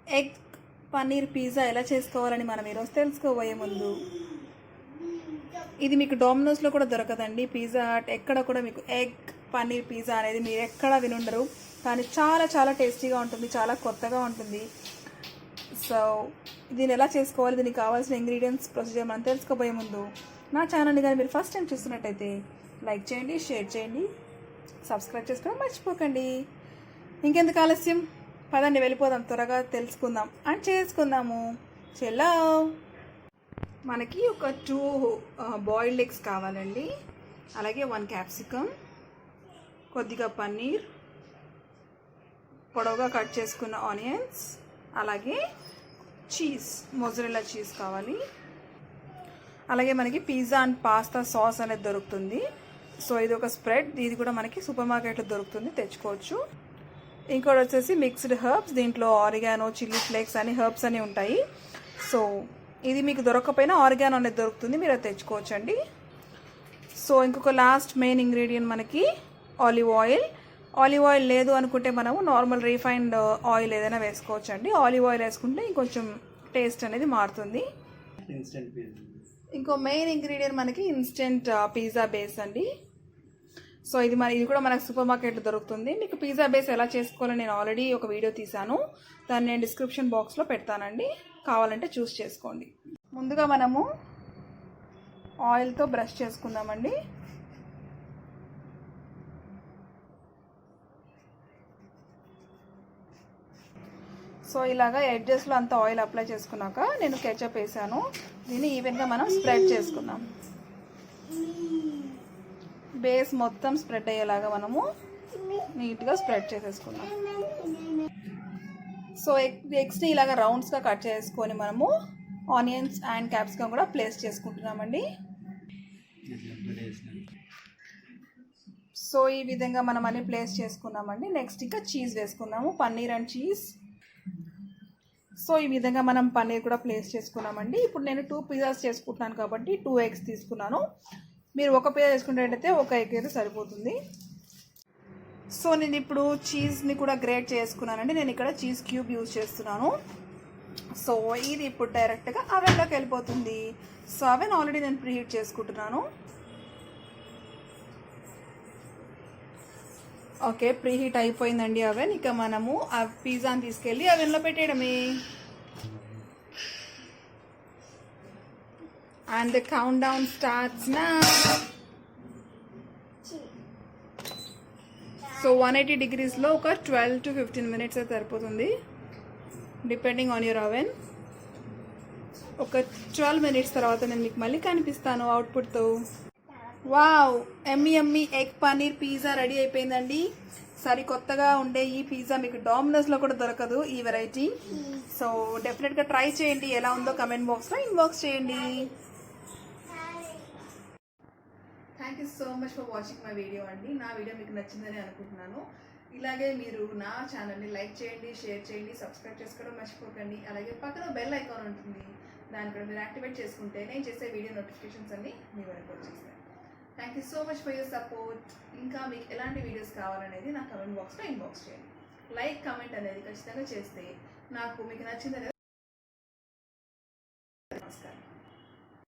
Egg paneer pizza ఎలా చేసుకోవాలని మనం ఈరోజు తెలుసుకోబోయే ముందు, ఇది మీకు డొమినోస్లో కూడా దొరకదండి. పిజ్జా హట్ ఎక్కడ కూడా మీకు ఎగ్ పన్నీర్ పిజ్జా అనేది మీరు ఎక్కడా వినుండరు. కానీ చాలా చాలా టేస్టీగా ఉంటుంది, చాలా కొత్తగా ఉంటుంది. సో దీన్ని ఎలా చేసుకోవాలి, దీనికి కావాల్సిన ఇంగ్రీడియంట్స్, ప్రొసీజర్ మనం తెలుసుకోబోయే ముందు నా ఛానల్ని కానీ మీరు ఫస్ట్ టైం చూస్తున్నట్టయితే లైక్ చేయండి, షేర్ చేయండి, సబ్స్క్రైబ్ చేసుకోవడం మర్చిపోకండి. ఇంకెందుకు ఆలస్యం, పదండి వెళ్ళిపోదాం, త్వరగా తెలుసుకుందాం అండ్ చేసుకుందాము. చెల్లో మనకి ఒక 2 బాయిల్డ్ ఎగ్స్ కావాలండి, అలాగే 1 క్యాప్సికమ్, కొద్దిగా పన్నీర్, పొడవుగా కట్ చేసుకున్న ఆనియన్స్, అలాగే చీజ్, మొజరెల్లా చీజ్ కావాలి. అలాగే మనకి పిజ్జా అండ్ పాస్తా సాస్ అనేది దొరుకుతుంది. సో ఇది ఒక స్ప్రెడ్, ఇది కూడా మనకి సూపర్ మార్కెట్లో దొరుకుతుంది, తెచ్చుకోవచ్చు. ఇంకోటి వచ్చేసి మిక్స్డ్ హర్బ్స్, దీంట్లో ఆరిగానో, చిల్లీ ఫ్లేక్స్ అని హర్బ్స్ అని ఉంటాయి. సో ఇది మీకు దొరకకపోయినా ఆరిగానో అనేది దొరుకుతుంది, మీరు అది తెచ్చుకోవచ్చండి. సో ఇంకొక లాస్ట్ మెయిన్ ఇంగ్రీడియంట్ మనకి ఆలివ్ ఆయిల్. ఆలివ్ ఆయిల్ లేదు అనుకుంటే మనము నార్మల్ రీఫైన్డ్ ఆయిల్ ఏదైనా వేసుకోవచ్చు అండి. ఆలివ్ ఆయిల్ వేసుకుంటే ఇంకొంచెం టేస్ట్ అనేది మారుతుంది. ఇంకో మెయిన్ ఇంగ్రీడియంట్ మనకి ఇన్స్టెంట్ పిజ్జా బేస్ అండి. సో ఇది కూడా మనకు సూపర్ మార్కెట్లో దొరుకుతుంది. మీకు పిజ్జా బేస్ ఎలా చేసుకోవాలో నేను ఆల్రెడీ ఒక వీడియో తీసాను, దాన్ని నేను డిస్క్రిప్షన్ బాక్స్లో పెడతానండి, కావాలంటే చూస్ చేసుకోండి. ముందుగా మనము ఆయిల్తో బ్రష్ చేసుకుందామండి. సో ఇలాగా ఎడ్జెస్లో అంతా ఆయిల్ అప్లై చేసుకున్నాక నేను కెచప్ వేసాను. దీన్ని ఈవెన్గా మనం స్ప్రెడ్ చేసుకుందాం. బేస్ మొత్తం స్ప్రెడ్ అయ్యేలాగా మనము నీట్గా స్ప్రెడ్ చేసేసుకుందాం. సో ఎగ్స్ని ఇలాగ రౌండ్స్గా కట్ చేసుకొని మనము ఆనియన్స్ అండ్ క్యాప్సికమ్ కూడా ప్లేస్ చేసుకుంటున్నామండి. సో ఈ విధంగా మనం అన్ని ప్లేస్ చేసుకున్నామండి. నెక్స్ట్ ఇంకా చీజ్ వేసుకుందాము, పన్నీర్ అండ్ చీజ్. సో ఈ విధంగా మనం పన్నీర్ కూడా ప్లేస్ చేసుకున్నామండి. ఇప్పుడు నేను 2 పిజ్జాస్ చేసుకుంటున్నాను కాబట్టి 2 ఎగ్స్ తీసుకున్నాను. మీరు ఒక పిజ్జా చేసుకునేటైతే ఒక ఎగ్ అయితే సరిపోతుంది. సో నేను ఇప్పుడు చీజ్ని కూడా గ్రేట్ చేసుకున్నానండి. నేను ఇక్కడ చీజ్ క్యూబ్ యూజ్ చేస్తున్నాను. సో ఇది ఇప్పుడు డైరెక్ట్గా అవెన్లోకి వెళ్ళిపోతుంది. సో అవెన్ ఆల్రెడీ నేను ప్రీహీట్ చేసుకుంటున్నాను. ఓకే, ప్రీహీట్ అయిపోయిందండి అవెన్. ఇక మనము ఆ పిజ్జాని తీసుకెళ్ళి అవెన్లో పెట్టేయడమే. And the count down starts now. So 180 డిగ్రీస్లో ఒక 12 to 15 మినిట్స్ అయితే సరిపోతుంది, డిపెండింగ్ ఆన్ యువర్ అవెన్. ఒక 12 మినిట్స్ తర్వాత నేను మీకు మళ్ళీ కనిపిస్తాను అవుట్పుట్తో. వావ్, ఎమ్మి ఎగ్ పన్నీర్ పిజ్జా రెడీ అయిపోయిందండి. సరికొత్తగా ఉండే ఈ పిజ్జా మీకు డొమినోస్లో కూడా దొరకదు, ఈ వెరైటీ. సో డెఫినెట్గా ట్రై చేయండి, ఎలా ఉందో కమెంట్ బాక్స్లో ఇన్బాక్స్ చేయండి. Thank you so much for watching my video అండి. నా వీడియో మీకు నచ్చిందని అనుకుంటున్నాను. ఇలాగే మీరు నా ఛానల్ని లైక్ చేయండి, షేర్ చేయండి, సబ్స్క్రైబ్ చేసుకోవడం మర్చిపోకండి. అలాగే పక్కన బెల్ ఐకాన్ ఉంటుంది, దాన్ని కూడా మీరు యాక్టివేట్ చేసుకుంటే నేను చేసే వీడియో నోటిఫికేషన్స్ అన్ని మీ వరకు వచ్చేస్తాయి. Thank you so much for your support. ఇంకా మీకు ఎలాంటి వీడియోస్ కావాలనేది నా కమెంట్ బాక్స్లో ఇన్బాక్స్ చేయండి. లైక్, కమెంట్ అనేది ఖచ్చితంగా చేస్తే నాకు మీకు నచ్చింది